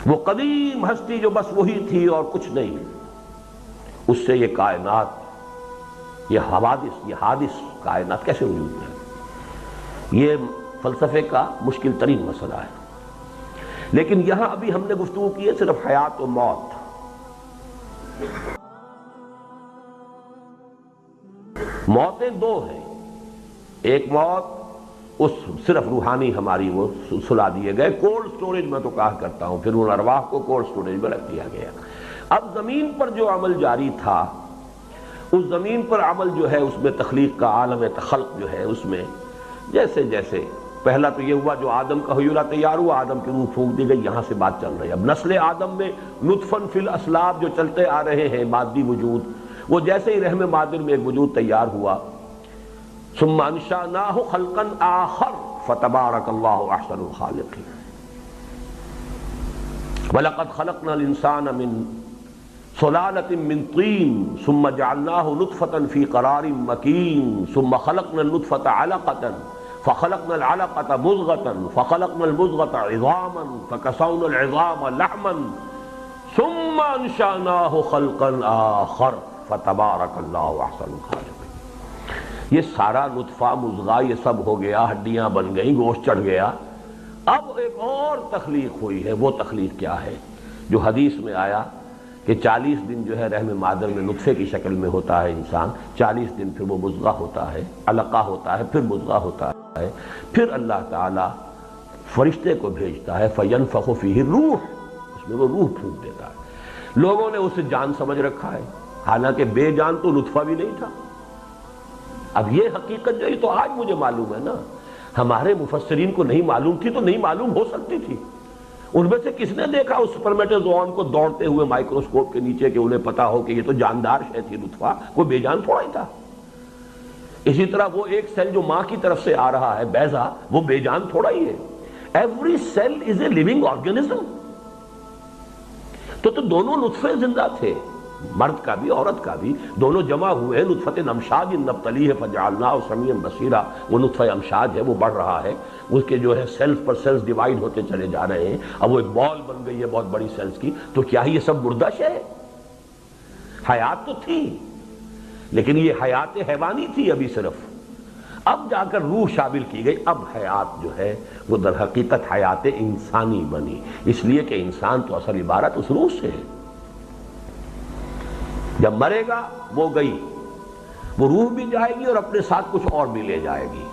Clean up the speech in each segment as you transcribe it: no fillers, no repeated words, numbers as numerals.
وہ قدیم ہستی جو بس وہی تھی اور کچھ نہیں، اس سے یہ کائنات، یہ حادث کائنات کیسے وجود میں ہے؟ یہ فلسفے کا مشکل ترین مسئلہ ہے۔ لیکن یہاں ابھی ہم نے گفتگو کی ہے صرف حیات و موت۔ موتیں دو ہیں، ایک موت اس صرف روحانی ہماری وہ سلا دیے گئے، کولڈ سٹوریج میں تو کہا کرتا ہوں، پھر ان ارواح کو کولڈ سٹوریج میں رکھ دیا گیا۔ اب زمین پر جو عمل جاری تھا، اس زمین پر عمل جو ہے اس میں تخلیق کا عالم خلق جو ہے، اس میں جیسے جیسے پہلا تو یہ ہوا جو آدم کا حیولہ تیار ہوا، آدم کی روح پھونک دی گئی، یہاں سے بات چل رہی ہے۔ اب نسل آدم میں نطفن فی الاسلاب جو چلتے آ رہے ہیں مادی وجود، وہ جیسے ہی رحم مادر میں ایک وجود تیار ہوا، ثم انشأناہ خلقا آخر فتبارک اللہ احسن الخالقین وَلَقَدْ خَلَقْنَا الْإِنسَانَ مِنْ صُلَالَةٍ مِّن طِينٍ ثُمَّ جَعَلْنَاهُ نُطْفَةً فِي قَرَارٍ مَّكِينٍ ثُمَّ خَلَقْنَا النُّطْفَةَ عَلَقَةً فَخَلَقْنَا الْعَلَقَةَ مُضْغَةً فَخَلَقْنَا الْمُضْغَةَ عِظَامًا فَكَسَوْنَا الْعِظَامَ لَحْمًا ثُمَّ أَنشَأْنَاهُ خَلْقًا آخَرَ فَتَبَارَكَ اللَّهُ أَحْسَنُ الْخَالِقِينَ۔ یہ سارا نطفہ مضغہ یہ سب ہو گیا، ہڈیاں بن گئیں، گوشت چڑھ گیا، اب ایک اور تخلیق ہوئی ہے۔ وہ تخلیق کیا ہے؟ جو حدیث میں آیا کہ 40 دن جو ہے رحم مادر میں نطفے کی شکل میں ہوتا ہے انسان، 40 دن پھر وہ مضغہ ہوتا ہے، علقہ ہوتا ہے، پھر مضغہ ہوتا ہے، پھر اللہ تعالیٰ فرشتے کو بھیجتا ہے فَيَنْفَخُ فِيهِ الرُّوحُ، اس میں وہ روح پھونک دیتا ہے۔ لوگوں نے اسے جان سمجھ رکھا ہے، حالانکہ بے جان تو نطفہ بھی نہیں تھا۔ اب یہ حقیقت جو ہے تو آج مجھے معلوم ہے نا، ہمارے مفسرین کو نہیں معلوم تھی تو نہیں معلوم ہو سکتی تھی۔ ان میں سے کس نے دیکھا اس سپرمیٹوزوئن کو دوڑتے ہوئے مائکروسکوپ کے نیچے کہ انہیں پتا ہو کہ یہ تو جاندار شے تھی نطفہ، کوئی بے جان تھوڑا ہی تھا۔ اسی طرح وہ ایک سیل جو ماں کی طرف سے آ رہا ہے بیضا، وہ بے جان تھوڑا ہی ہے۔ Every cell is a living organism. تو دونوں نطفے زندہ تھے، مرد کا بھی عورت کا بھی، دونوں جمع ہوئے ہیں۔ نطفۃ امشاج نبتلیہ فجعلناہ سمیعا بصیرا، وہ نطفہ امشاج ہے، وہ بڑھ رہا ہے، اس کے جو ہے سیلز پر سیلز ڈیوائیڈ ہوتے چلے جا رہے ہیں، اب وہ ایک بال بن گئی ہے بہت بڑی سیلز کی۔ تو کیا یہ سب مردہ شے ہے؟ حیات تو تھی، لیکن یہ حیات حیوانی تھی ابھی صرف، اب جا کر روح شامل کی گئی، اب حیات جو ہے وہ در حقیقت حیات انسانی بنی، اس لیے کہ انسان تو اصل عبارت اس روح سے ہے۔ جب مرے گا وہ گئی، وہ روح بھی جائے گی اور اپنے ساتھ کچھ اور بھی لے جائے گی۔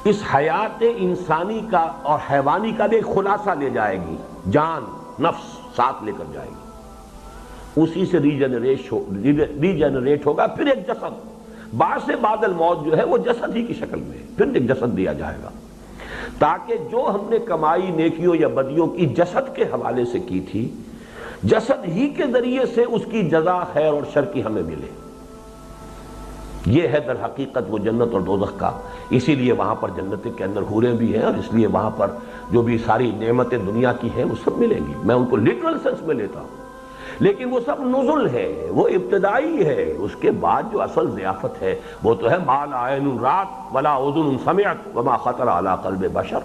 اس حیات انسانی کا اور حیوانی کا بھی ایک خلاصہ لے جائے گی، جان نفس ساتھ لے کر جائے گی، اسی سے ریجنریٹ ہوگا پھر ایک جسد۔ بعد سے بعد الموت جو ہے وہ جسد ہی کی شکل میں ہے، پھر ایک جسد دیا جائے گا، تاکہ جو ہم نے کمائی نیکیوں یا بدیوں کی جسد کے حوالے سے کی تھی، جسد ہی کے ذریعے سے اس کی جزا خیر اور شر کی ہمیں ملے۔ یہ ہے در حقیقت وہ جنت اور دوزخ کا۔ اسی لیے وہاں پر جنت کے اندر حوریں بھی ہیں، اور اس لیے وہاں پر جو بھی ساری نعمتیں دنیا کی ہیں وہ سب ملیں گی۔ میں ان کو لٹرل سینس میں لیتا ہوں، لیکن وہ سب نزل ہے، وہ ابتدائی ہے۔ اس کے بعد جو اصل ضیافت ہے وہ تو ہے ما لا عین رات ولا اذن سمعت وما خطر علی قلب بشر۔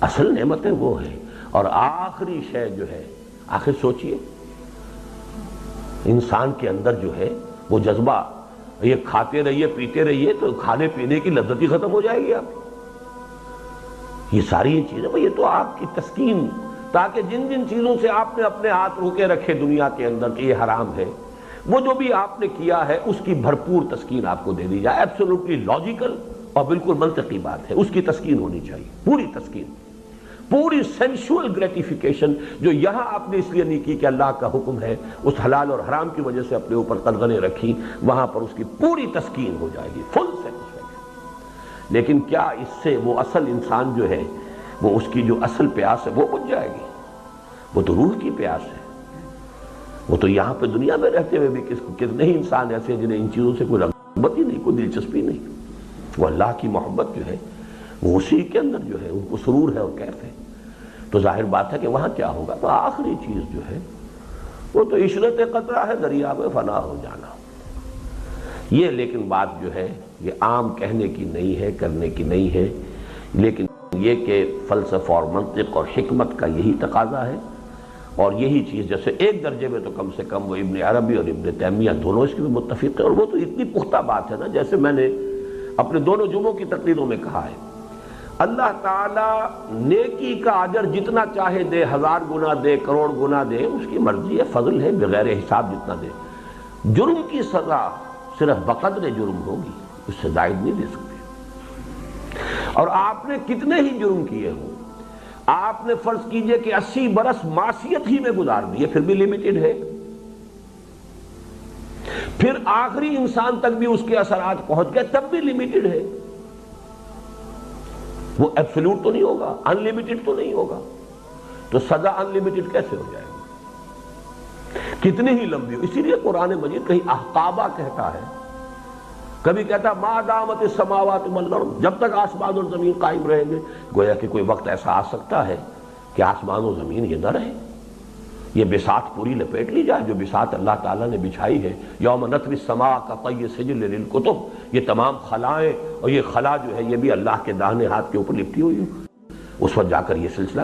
اصل نعمتیں وہ ہیں، اور آخری شے جو ہے، آخر سوچئے انسان کے اندر جو ہے وہ جذبہ، یہ کھاتے رہیے پیتے رہیے تو کھانے پینے کی لذت ہی ختم ہو جائے گی آپ۔ یہ ساری چیزیں یہ تو آپ کی تسکین، تاکہ جن جن چیزوں سے آپ نے اپنے ہاتھ روکے رکھے دنیا کے اندر کہ یہ حرام ہے، وہ جو بھی آپ نے کیا ہے اس کی بھرپور تسکین آپ کو دے دی جائے۔ ایبسولوٹلی لاجیکل اور بالکل منطقی بات ہے، اس کی تسکین ہونی چاہیے، پوری تسکین، پوری سینشول گریٹیفیکیشن جو یہاں آپ نے اس لیے نہیں کی کہ اللہ کا حکم ہے، اس حلال اور حرام کی وجہ سے اپنے اوپر قدغنیں رکھی، وہاں پر اس کی پوری تسکین ہو جائے گی، فل سیٹسفیکشن۔ لیکن کیا اس سے وہ اصل انسان جو ہے، وہ اس کی جو اصل پیاس ہے وہ بجھ جائے گی؟ وہ تو روح کی پیاس ہے۔ وہ تو یہاں پہ دنیا میں رہتے ہوئے بھی کتنے ہی انسان ایسے ہیں جنہیں ان چیزوں سے کوئی رغبت ہی نہیں، کوئی دلچسپی نہیں۔ وہ اللہ کی محبت جو ہے وہ اسی کے اندر جو ہے ان کو سرور ہے اور کیف ہے۔ تو ظاہر بات ہے کہ وہاں کیا ہوگا؟ تو آخری چیز جو ہے وہ تو عشرت قطرہ ہے، دریا میں فنا ہو جانا۔ یہ لیکن بات جو ہے یہ عام کہنے کی نہیں ہے، کرنے کی نہیں ہے، لیکن یہ کہ فلسفہ اور منطق اور حکمت کا یہی تقاضا ہے اور یہی چیز جیسے ایک درجے میں تو کم سے کم وہ ابن عربی اور ابن تیمیہ دونوں اس کے بھی متفق ہیں، اور وہ تو اتنی پختہ بات ہے نا، جیسے میں نے اپنے دونوں جمعوں کی تقریروں میں کہا ہے، اللہ تعالیٰ نیکی کا اجر جتنا چاہے دے، 1000 گنا دے، کروڑ گنا دے، اس کی مرضی ہے، فضل ہے، بغیر حساب جتنا دے۔ جرم کی سزا صرف بقدر جرم ہوگی، اس سے زائد نہیں دے سکتے۔ اور آپ نے کتنے ہی جرم کیے ہوں، آپ نے فرض کیجئے کہ 80 برس معصیت ہی میں گزار دیے، پھر بھی لیمیٹڈ ہے، پھر آخری انسان تک بھی اس کے اثرات پہنچ گئے، تب بھی لیمیٹڈ ہے، وہ ایبسولوٹ تو نہیں ہوگا، ان لمیٹڈ تو نہیں ہوگا، تو سزا ان لمیٹڈ کیسے ہو جائے گی؟ کتنی ہی لمبی ہو۔ اسی لیے قرآن مجید کہیں احقابہ کہتا ہے، کبھی کہتا ما دامت السماوات والارض، جب تک آسمان اور زمین قائم رہیں گے، گویا کہ کوئی وقت ایسا آ سکتا ہے کہ آسمان و زمین یہ نہ رہے، یہ بساط پوری لپیٹ لی جائے جو بساط اللہ تعالیٰ نے بچھائی ہے۔ یوم نطوی السماء کطی السجل للکتب، یہ تمام خلائیں اور یہ خلا جو ہے یہ بھی اللہ کے داہنے ہاتھ کے اوپر لپٹی ہوئی ہے، اس وقت جا کر یہ سلسلہ